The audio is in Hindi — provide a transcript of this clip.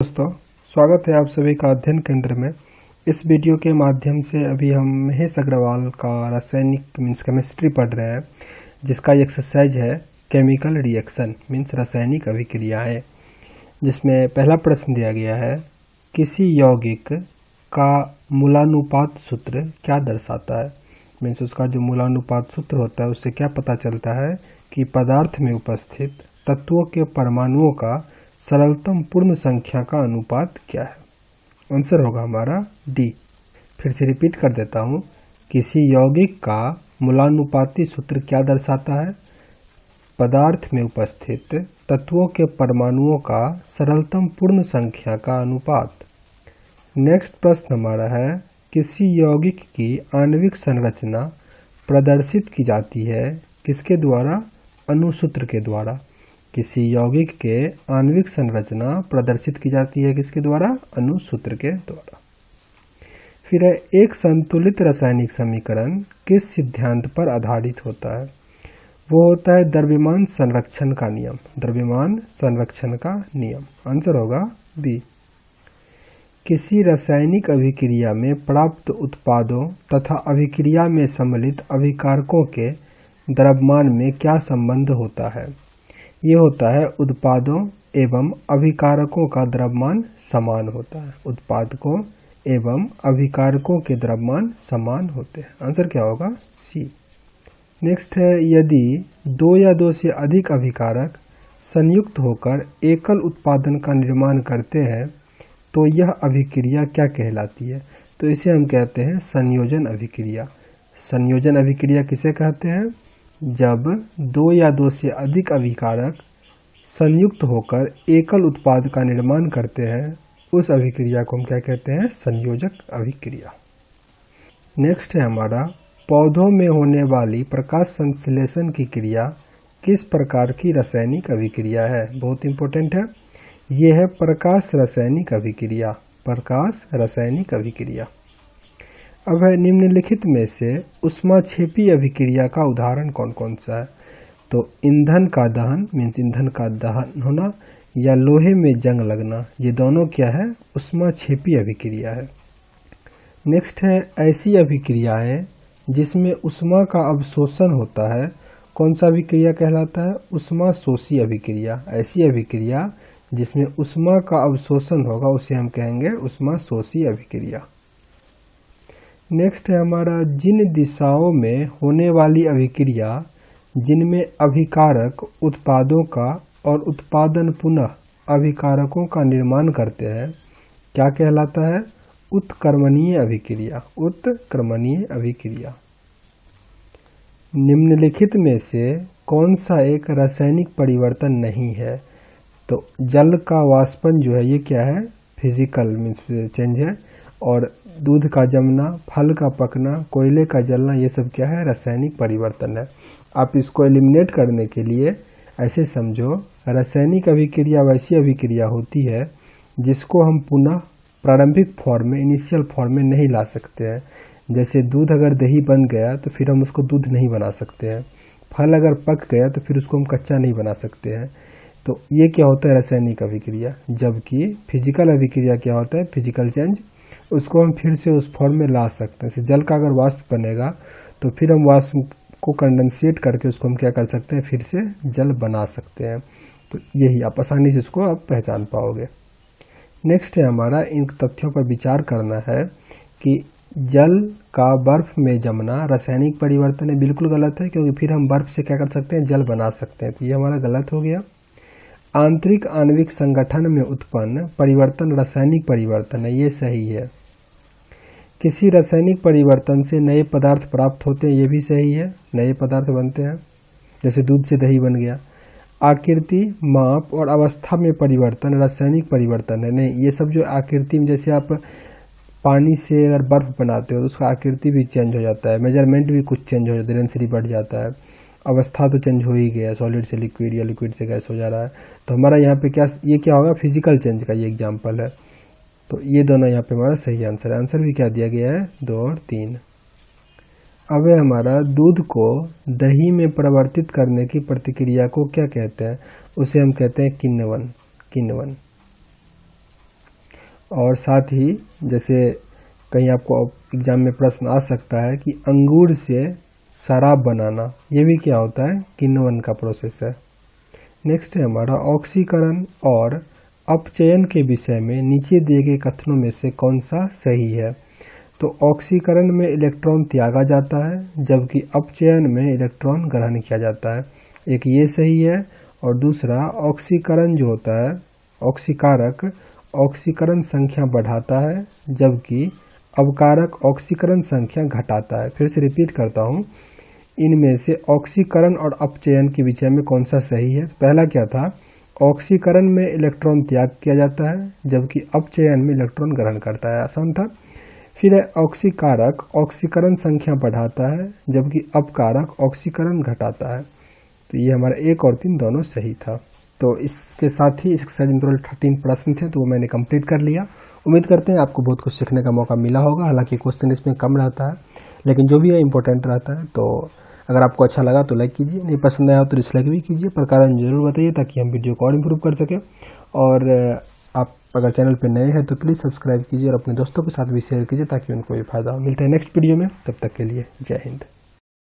दोस्तों, स्वागत है आप सभी का अध्ययन केंद्र में। इस वीडियो के माध्यम से अभी हम महेश अग्रवाल का रासायनिक मीन्स केमिस्ट्री पढ़ रहे हैं, जिसका एक्सरसाइज है केमिकल रिएक्शन मीन्स रासायनिक अभिक्रियाएं, जिसमें पहला प्रश्न दिया गया है, किसी यौगिक का मूलानुपात सूत्र क्या दर्शाता है। मीन्स उसका जो मूलानुपात सूत्र होता है उससे क्या पता चलता है कि पदार्थ में उपस्थित तत्वों के परमाणुओं का सरलतम पूर्ण संख्या का अनुपात क्या है। आंसर होगा हमारा डी। फिर से रिपीट कर देता हूँ, किसी यौगिक का मूलानुपाती सूत्र क्या दर्शाता है, पदार्थ में उपस्थित तत्वों के परमाणुओं का सरलतम पूर्ण संख्या का अनुपात। नेक्स्ट प्रश्न हमारा है, किसी यौगिक की आणविक संरचना प्रदर्शित की जाती है किसके द्वारा, अणुसूत्र के द्वारा। किसी यौगिक के आणविक संरचना प्रदर्शित की जाती है किसके द्वारा, अणुसूत्र के द्वारा। फिर है, एक संतुलित रासायनिक समीकरण किस सिद्धांत पर आधारित होता है। वो होता है द्रव्यमान संरक्षण का नियम, द्रव्यमान संरक्षण का नियम। आंसर होगा बी। किसी रासायनिक अभिक्रिया में प्राप्त उत्पादों तथा अभिक्रिया में सम्मिलित अभिकारकों के द्रव्यमान में क्या संबंध होता है। ये होता है उत्पादों एवं अभिकारकों का द्रव्यमान समान होता है। उत्पादकों एवं अभिकारकों के द्रव्यमान समान होते हैं। आंसर क्या होगा, सी। नेक्स्ट है, यदि दो या दो से अधिक अभिकारक संयुक्त होकर एकल उत्पादन का निर्माण करते हैं तो यह अभिक्रिया क्या कहलाती है। तो इसे हम कहते हैं संयोजन अभिक्रिया। संयोजन अभिक्रिया किसे कहते हैं, जब दो या दो से अधिक अभिकारक संयुक्त होकर एकल उत्पाद का निर्माण करते हैं, उस अभिक्रिया को हम क्या कहते हैं, संयोजक अभिक्रिया। नेक्स्ट है हमारा, पौधों में होने वाली प्रकाश संश्लेषण की क्रिया किस प्रकार की रासायनिक अभिक्रिया है। बहुत इंपॉर्टेंट है, ये है प्रकाश रासायनिक अभिक्रिया। प्रकाश रासायनिक अभिक्रिया। अब है, निम्नलिखित में से ऊष्माक्षेपी अभिक्रिया का उदाहरण कौन कौन सा है। तो ईंधन का दहन मीन्स ईंधन का दहन होना या लोहे में जंग लगना, ये दोनों क्या है, ऊष्माक्षेपी अभिक्रिया है। नेक्स्ट है, ऐसी अभिक्रियाएं जिसमें ऊष्मा का अवशोषण होता है, कौन सा अभिक्रिया कहलाता है, ऊष्मा शोषी अभिक्रिया। ऐसी अभिक्रिया जिसमें ऊष्मा का अवशोषण होगा उसे हम कहेंगे ऊष्मा शोषी अभिक्रिया। नेक्स्ट है हमारा, जिन दिशाओं में होने वाली अभिक्रिया जिनमें अभिकारक उत्पादों का और उत्पादन पुनः अभिकारकों का निर्माण करते हैं क्या कहलाता है, उत्क्रमणीय अभिक्रिया। उत्क्रमणीय अभिक्रिया। निम्नलिखित में से कौन सा एक रासायनिक परिवर्तन नहीं है। तो जल का वाष्पन जो है ये क्या है, फिजिकल मीन्स चेंज है, और दूध का जमना, फल का पकना, कोयले का जलना, ये सब क्या है, रासायनिक परिवर्तन है। आप इसको एलिमिनेट करने के लिए ऐसे समझो, रासायनिक अभिक्रिया वैसी अभिक्रिया होती है जिसको हम पुनः प्रारंभिक फॉर्म में, इनिशियल फॉर्म में नहीं ला सकते हैं। जैसे दूध अगर दही बन गया तो फिर हम उसको दूध नहीं बना सकते हैं, फल अगर पक गया तो फिर उसको हम कच्चा नहीं बना सकते हैं। तो ये क्या होता है, रासायनिक अभिक्रिया। जबकि फिजिकल अभिक्रिया क्या होता है, फिजिकल चेंज, उसको हम फिर से उस फॉर्म में ला सकते हैं। जैसे जल का अगर वाष्प बनेगा तो फिर हम वाष्प को कंडेंसेट करके उसको हम क्या कर सकते हैं, फिर से जल बना सकते हैं। तो यही आप आसानी से इसको आप पहचान पाओगे। नेक्स्ट है हमारा, इन तथ्यों पर विचार करना है कि जल का बर्फ में जमना रासायनिक परिवर्तन है। बिल्कुल गलत है, क्योंकि फिर हम बर्फ से क्या कर सकते हैं, जल बना सकते हैं। तो ये हमारा गलत हो गया। आंतरिक आणविक संगठन में उत्पन्न परिवर्तन रासायनिक परिवर्तन है, ये सही है। किसी रासायनिक परिवर्तन से नए पदार्थ प्राप्त होते हैं, ये भी सही है, नए पदार्थ बनते हैं, जैसे दूध से दही बन गया। आकृति, माप और अवस्था में परिवर्तन रासायनिक परिवर्तन है, नहीं। ये सब जो आकृति में, जैसे आप पानी से अगर बर्फ बनाते हो तो उसका आकृति भी चेंज हो जाता है, मेजरमेंट भी कुछ चेंज हो जाता है, डेंसिटी बढ़ जाता है। अवस्था तो चेंज हो ही गया, सॉलिड से लिक्विड या लिक्विड से गैस हो जा रहा है। तो हमारा यहाँ पे क्या, ये क्या होगा, फिजिकल चेंज का ये एग्जाम्पल है। तो ये दोनों यहाँ पे हमारा सही आंसर है। आंसर भी क्या दिया गया है, 2 और 3। अब है हमारा, दूध को दही में परिवर्तित करने की प्रक्रिया को क्या कहते हैं, उसे हम कहते हैं किण्वन। किण्वन। और साथ ही जैसे कहीं आपको एग्जाम में प्रश्न आ सकता है कि अंगूर से शराब बनाना, ये भी क्या होता है, किण्वन का प्रोसेस है। नेक्स्ट है हमारा ऑक्सीकरण और अपचयन के विषय में नीचे दिए गए कथनों में से कौन सा सही है। तो ऑक्सीकरण में इलेक्ट्रॉन त्यागा जाता है, जबकि अपचयन में इलेक्ट्रॉन ग्रहण किया जाता है। एक ये सही है, और दूसरा ऑक्सीकरण जो होता है, ऑक्सीकारक ऑक्सीकरण संख्या बढ़ाता है, जबकि अवकारक ऑक्सीकरण संख्या घटाता है। फिर से रिपीट करता हूँ, इनमें से ऑक्सीकरण और अपचयन के विषय में कौन सा सही है। पहला क्या था, ऑक्सीकरण में इलेक्ट्रॉन त्याग किया जाता है, जबकि अपचयन में इलेक्ट्रॉन ग्रहण करता है, आसान था। फिर है ऑक्सीकारक ऑक्सीकरण संख्या बढ़ाता है, जबकि अपकारक ऑक्सीकरण घटाता है। तो ये हमारा 1 और 3 दोनों सही था। तो इसके साथ ही एक्सरसाइज में टोटल 13 प्रश्न थे, तो वो मैंने कंप्लीट कर लिया। उम्मीद करते हैं आपको बहुत कुछ सीखने का मौका मिला होगा। हालांकि क्वेश्चन इसमें कम रहता है, लेकिन जो भी है इंपॉर्टेंट रहता है। तो अगर आपको अच्छा लगा तो लाइक कीजिए, नहीं पसंद आया तो डिसलाइक भी कीजिए, पर कारण जरूर बताइए ताकि हम वीडियो को और इम्प्रूव कर सकें। और आप अगर चैनल पर नए हैं तो प्लीज़ सब्सक्राइब कीजिए और अपने दोस्तों के साथ भी शेयर कीजिए ताकि उनको भी फायदा हो। मिलते हैं नेक्स्ट वीडियो में, तब तक के लिए जय हिंद।